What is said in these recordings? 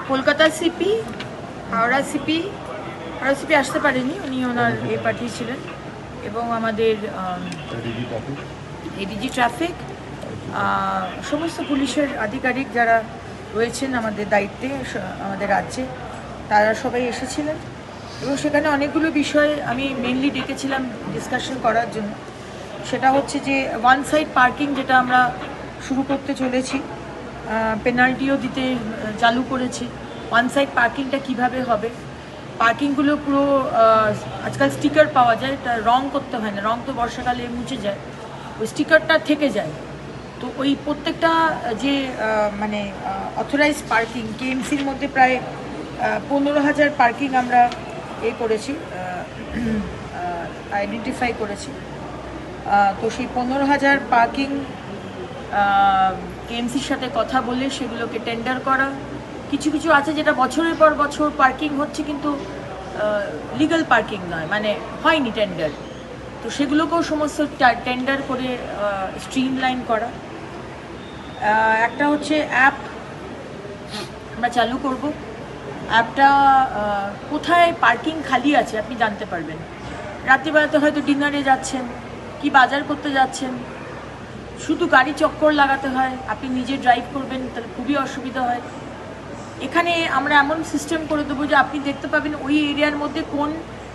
Kolkata CP, Howrah CP আসতে পারেনি, উনি ওনার পাঠিয়েছিলেন, এবং আমাদের এডিজি ট্রাফিক, সমস্ত পুলিশের আধিকারিক যারা রয়েছেন আমাদের দায়িত্বে আমাদের রাজ্যে, তারা সবাই এসেছিলেন। এবং সেখানে অনেকগুলো বিষয় আমি মেনলি ডেকেছিলাম ডিসকাশন করার জন্য। সেটা হচ্ছে যে ওয়ান সাইড পার্কিং যেটা আমরা শুরু করতে চলেছি, পেনাল্টিও দিতে চালু করেছি। ওয়ান সাইড পার্কিংটা কিভাবে হবে, পার্কিংগুলো পুরো আজকাল স্টিকার পাওয়া যায়, এটা রং করতে হয় না, রং তো বর্ষাকালে মুছে যায়, ওই স্টিকারটা থেকে যায়। তো ওই প্রত্যেকটা যে মানে অথরাইজ পার্কিং কেএমসির মধ্যে প্রায় 15,000 পার্কিং আমরা করেছি, আইডেন্টিফাই করেছি। তো সেই 15,000 পার্কিং কেএমসির সাথে কথা বলে সেগুলোকে টেন্ডার করা। কিছু কিছু আছে যেটা বছরের পর বছর পার্কিং হচ্ছে কিন্তু লিগ্যাল পার্কিং নয়, মানে হয়নি টেন্ডার, তো সেগুলোকেও সমস্ত টেন্ডার করে স্ট্রিমলাইন করা। একটা হচ্ছে অ্যাপ আমরা চালু করব। অ্যাপটা কোথায় পার্কিং খালি আছে আপনি জানতে পারবেন। রাত্রিবেলাতে হয়তো ডিনারে যাচ্ছেন কি বাজার করতে যাচ্ছেন, শুধু গাড়ি চক্কর লাগাতে হয়, আপনি নিজে ড্রাইভ করবেন, তাহলে খুবই অসুবিধা হয়। এখানে আমরা এমন সিস্টেম করে দেবো যে আপনি দেখতে পাবেন ওই এরিয়ার মধ্যে কোন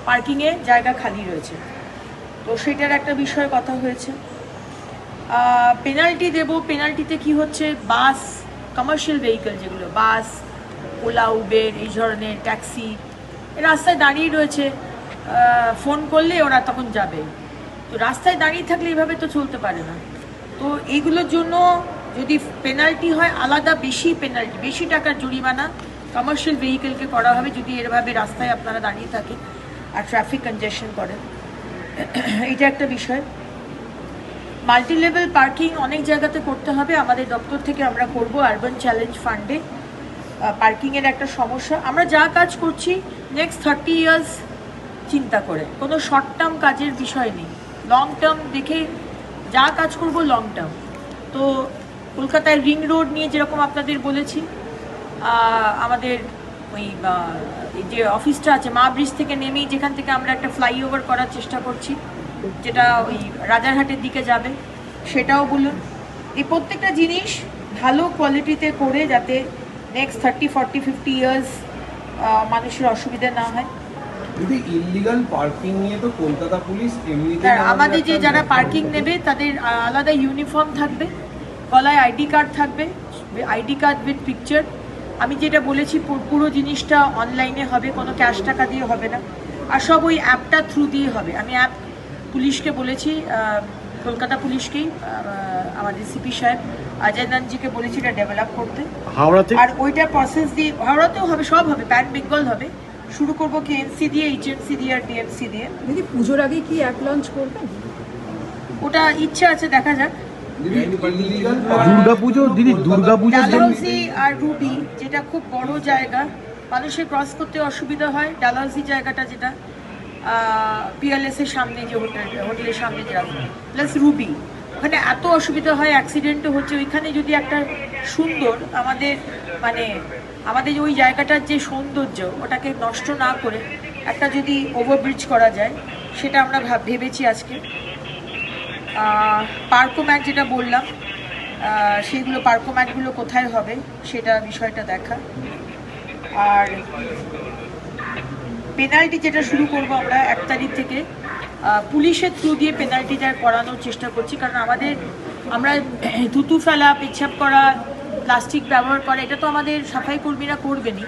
পার্কিংয়ে জায়গা খালি রয়েছে। তো সেটার একটা বিষয়ে কথা হয়েছে। পেনাল্টি দেব। পেনাল্টিতে কি হচ্ছে, বাস, কমার্শিয়াল ভেহিকেল যেগুলো বাস, ওলা, উবের, এই ধরনের ট্যাক্সি রাস্তায় দাঁড়িয়ে রয়েছে, ফোন করলে ওরা তখন যাবে। তো রাস্তায় দাঁড়িয়ে থাকলে এইভাবে তো চলতে পারে না। তো এইগুলোর জন্য যদি পেনাল্টি হয়, আলাদা বেশি পেনাল্টি, বেশি টাকার জরিমানা কমার্শিয়াল ভেহিকেলকে করা হবে যদি এরভাবে রাস্তায় আপনারা দাঁড়িয়ে থাকেন আর ট্রাফিক কনজেশন করেন। এইটা একটা বিষয়। মাল্টি লেভেল পার্কিং অনেক জায়গাতে করতে হবে, আমাদের দপ্তর থেকে আমরা করব আরবান চ্যালেঞ্জ ফান্ডে। পার্কিংয়ের একটা সমস্যা, আমরা যা কাজ করছি নেক্সট 30 ইয়ার্স চিন্তা করে, কোনো শর্ট টার্ম কাজের বিষয় নেই, লং টার্ম দেখে যা কাজ করব লং টার্ম। তো কলকাতায় রিং রোড নিয়ে যেরকম আপনাদের বলেছি, আমাদের ওই যে অফিসটা আছে মা ব্রিজ থেকে নেমেই যেখান থেকে আমরা একটা ফ্লাইওভার করার চেষ্টা করছি, যেটা ওই রাজারহাটের দিকে যাবে, সেটাও বলুন। এই প্রত্যেকটা জিনিস ভালো কোয়ালিটিতে করে যাতে নেক্সট 30, 40, 50 ইয়ার্স মানুষের অসুবিধা না হয়। যদি ইললিগাল পার্কিং নিয়ে তো কলকাতা পুলিশ এমনিতে আমাদের যে যারা পার্কিং নেবে তাদের আলাদা ইউনিফর্ম থাকবে, গলায় আইডি কার্ড থাকবে, আইডি কার্ড উইথ পিকচার। আমি যেটা বলেছি পুরো জিনিসটা অনলাইনে হবে, কোনো ক্যাশ টাকা দিয়ে হবে না, আর সব ওই অ্যাপটা থ্রু দিয়ে হবে। আমি অ্যাপ পুলিশকে বলেছি, কলকাতা পুলিশকেই, আমাদের সিপি সাহেব অজয় নানজিকে বলেছি এটা ডেভেলপ করতে। আর ওইটা প্রসেস দিয়ে হাওড়াতেও হবে, সব হবে, প্যান বেঙ্গল হবে। শুরু করবো কেএমসি দিয়ে, এইচএমসি দিয়ে আর ডিএমসি দিয়ে। দিদি পুজোর আগে কি অ্যাপ লঞ্চ করবেন? ওটা ইচ্ছা আছে, দেখা যাক। দুর্গাপুজো দিদি, দুর্গাপুজো ডালহৌসি আর রুবি যেটা খুব বড় জায়গা, মানুষের ক্রস করতে অসুবিধা হয়। ডালহৌসি জায়গাটা যেটা পিএলএস এর সামনে, যে হোটেলের সামনে যে রাস্তা, প্লাস রুবি, ওখানে এত অসুবিধা হয়, অ্যাক্সিডেন্টও হচ্ছে। ওইখানে যদি একটা সুন্দর আমাদের ওই জায়গাটার যে সৌন্দর্য, ওটাকে নষ্ট না করে একটা যদি ওভারব্রিজ করা যায়, সেটা আমরা ভেবেছি আজকে। পার্কোম্যাট যেটা বললাম, সেইগুলো পার্কোম্যাটগুলো কোথায় হবে সেটা বিষয়টা দেখা। আর পেনাল্টি যেটা শুরু করব আমরা 1 তারিখ থেকে, পুলিশের থ্রু দিয়ে পেনাল্টিটা করানোর চেষ্টা করছি। কারণ আমরা থুতু ফেলা, পেচ্ছাপ করা, প্লাস্টিক ব্যবহার করা, এটা তো আমাদের সাফাই কর্মীরা করবেনই,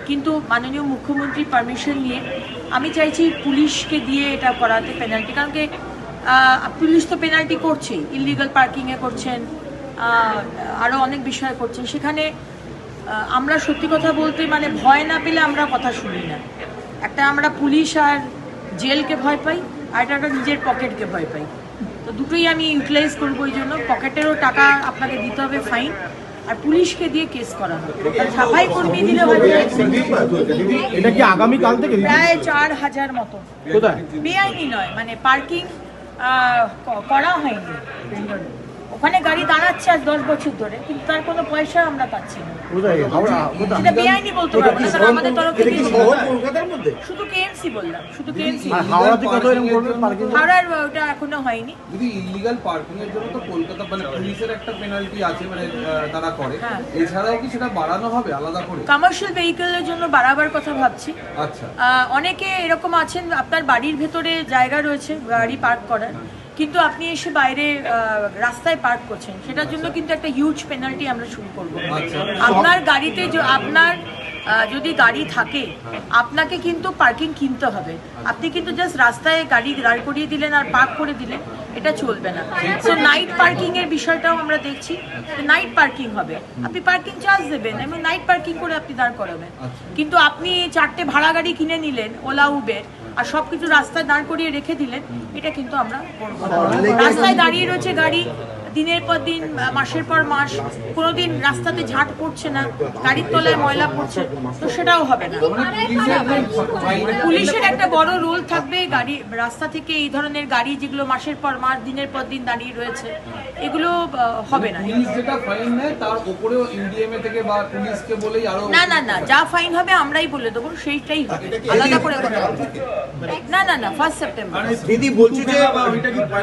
কিন্তু মাননীয় মুখ্যমন্ত্রীর পারমিশন নিয়ে আমি চাইছি পুলিশকে দিয়ে এটা করাতে পেনাল্টি। কারণ কি পুলিশ তো পেনাল্টি করছেই, ইললিগাল পার্কিংয়ে করছেন, আরও অনেক বিষয় করছেন। সেখানে আমরা সত্যি কথা বলতে ভয় না পেলে আমরা কথা শুনি না। একটা আমরা পুলিশ আর জেলকে ভয় পাই, আর একটা নিজের পকেটকে ভয় পাই। তো দুটোই আমি ইউটিলাইজ করবো। এই জন্য পকেটেরও টাকা আপনাকে দিতে হবে ফাইন, আর পুলিশকে দিয়ে কেস করানো। সাফাই কর্মী দিলে এটা কি আগামী কাল থেকে প্রায় 4,000 মতো বেআইনি নয়, পার্কিং করা হয়নি। ওখানে গাড়ি দাঁড়াচ্ছে আজ 10 বছর ধরে, কিন্তু তার কোনো পয়সা আমরা পাচ্ছি না। কোথায় হাওড়া কোথায় সেটা বেআইনি বলতে পারবো না, কারণ আমাদের তরফ থেকে কলকাতার মধ্যে শুধু কেএমসি বললাম, শুধু কেএমসি। আর হাওড়াতে কত এরকম করবে পার্কিং? হাওড়ার ওটা এখনো হয়নি। যদি ইলিগাল পার্কিং এর জন্য তো কলকাতা মানে পুলিশের একটা পেনাল্টি আছে, মানে তারা করে, হ্যাঁ। এছাড়াও কি সেটা বাড়ানো হবে আলাদা করে? কমার্শিয়াল ভেহিকেলের জন্য বাড়াবার কথা ভাবছি। আচ্ছা, অনেকে এরকম আছেন, আপনার বাড়ির ভেতরে জায়গা রয়েছে গাড়ি পার্ক করার, কিন্তু আপনি এসে বাইরে রাস্তায় পার্ক করছেন, সেটার জন্য কিন্তু একটা হিউজ পেনাল্টি আমরা শুরু করব। আপনার গাড়িতে আপনার যদি গাড়ি থাকে, আপনাকে কিন্তু পার্কিং কিনতে হবে। আপনি কিন্তু জাস্ট রাস্তায় গাড়ি দাঁড় করিয়ে দিলেন আর পার্ক করে দিলেন, এটা চলবে না। সো নাইট পার্কিং এর বিষয়টাও আমরা দেখছি, নাইট পার্কিং হবে, আপনি পার্কিং চার্জ দেবেন এবং নাইট পার্কিং করে আপনি দাঁড় করাবেন। কিন্তু আপনি 4টে ভাড়া গাড়ি কিনে নিলেন, ওলা উবের, আর সবকিছু রাস্তায় দাঁড় করিয়ে রেখে দিলেন, এটা কিন্তু আমরা করব না। রাস্তায় দাঁড়িয়ে রয়েছে গাড়ি দিনের পর দিন, মাসের পর মাস, কোনোদিন রাস্তাতে ঝাঁট পড়ছে না, গাড়ির তলায় ময়লা পড়ছে, তো সেটাও হবে না। পুলিশের একটা বড় রোল থাকবে। গাড়ি রাস্তা থেকে এই ধরনের গাড়ি যেগুলো মাসের পর মাস, দিনের পর দিন দাঁড়িয়ে রয়েছে, এগুলো হবে না। পুলিশ যেটা ফাইন নেয় তার উপরেও ইন্ডিএমএ থেকে বা পুলিশকে বলেই আরো না না না, যা ফাইন হবে আমরাই বলে দেবো, সেইটাই হবে, আলাদা করে কথা বলবো না। না না, 1 সেপ্টেম্বর। দিদি বলছি যে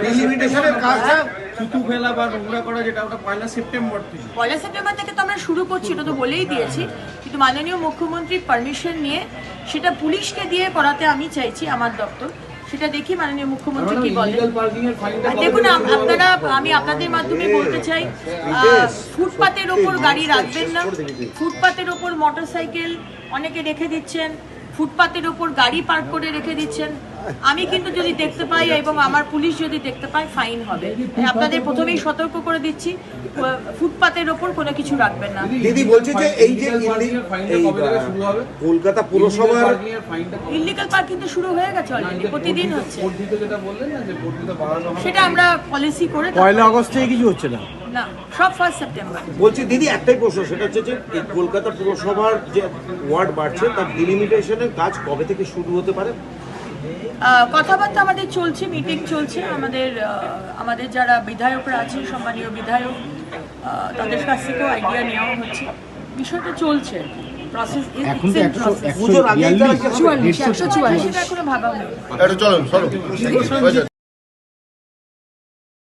ডিলিমিটেশনের কাজটা থুতু ফেলা বা নোংরা করা যেটা, ওটা 1 সেপ্টেম্বর থেকে। 1 সেপ্টেম্বর থেকে তো আমরা শুরু করছি, এটা তো বলেই দিয়েছি, কিন্তু মাননীয় মুখ্যমন্ত্রীর পারমিশন নিয়ে সেটা পুলিশকে দিয়ে করাতে আমি চাইছি, আমার দপ্তর, সেটা দেখি মাননীয় মুখ্যমন্ত্রী কি বলেন। ইলিগাল পার্কিং এর ফাইনটা দেখুন, আপনারা, আমি আপনাদের মাধ্যমে বলতে চাই, ফুটপাতের ওপর গাড়ি রাখবেন না, ফুটপাতের ওপর মোটরসাইকেল অনেকে রেখে দিচ্ছেন, ফুটপাতের ওপর গাড়ি পার্ক করে রেখে দিচ্ছেন। আমি কিন্তু যদি দেখতে পাই এবং আমার পুলিশ যদি দেখতে পায়, ফাইন হবে। আপনাদের প্রথমেই সতর্ক করে দিচ্ছি, ফুটপাতের ওপর কোনো কিছু রাখবেন না। দিদি বলছে যে এই যে ফাইনটা কবে থেকে শুরু হবে? কলকাতা পুরসভার পার্কিং এর ফাইনটা ইলিগাল পার্কিং তো শুরু হয়ে গেছে অলরেডি, প্রতিদিন হচ্ছে। বর্ধিত যেটা বললেন না, যে বর্ধিত বাড়ানো হবে, সেটা আমরা পলিসি করে 1 আগস্ট থেকে কিছু হচ্ছে না? না, সব 1 সেপ্টেম্বর। বলছি দিদি একটাই প্রশ্ন, সেটা হচ্ছে যে এই কলকাতা পুরসভার যে ওয়ার্ড বাড়ছে তার ডিলিমিটেশনের কাজ কবে থেকে শুরু হতে পারে? কথাবার্তা আমাদের চলছে, মিটিং চলছে, আমাদের যারা বিধায়করা আছেন, সম্মানীয় বিধায়ক, তাদের কাছ থেকেও আইডিয়া নেওয়া হচ্ছে, বিষয়টা চলছে, প্রসেস এখন তো 142 সেটা এখনো ভাবা হয়নি। চলুন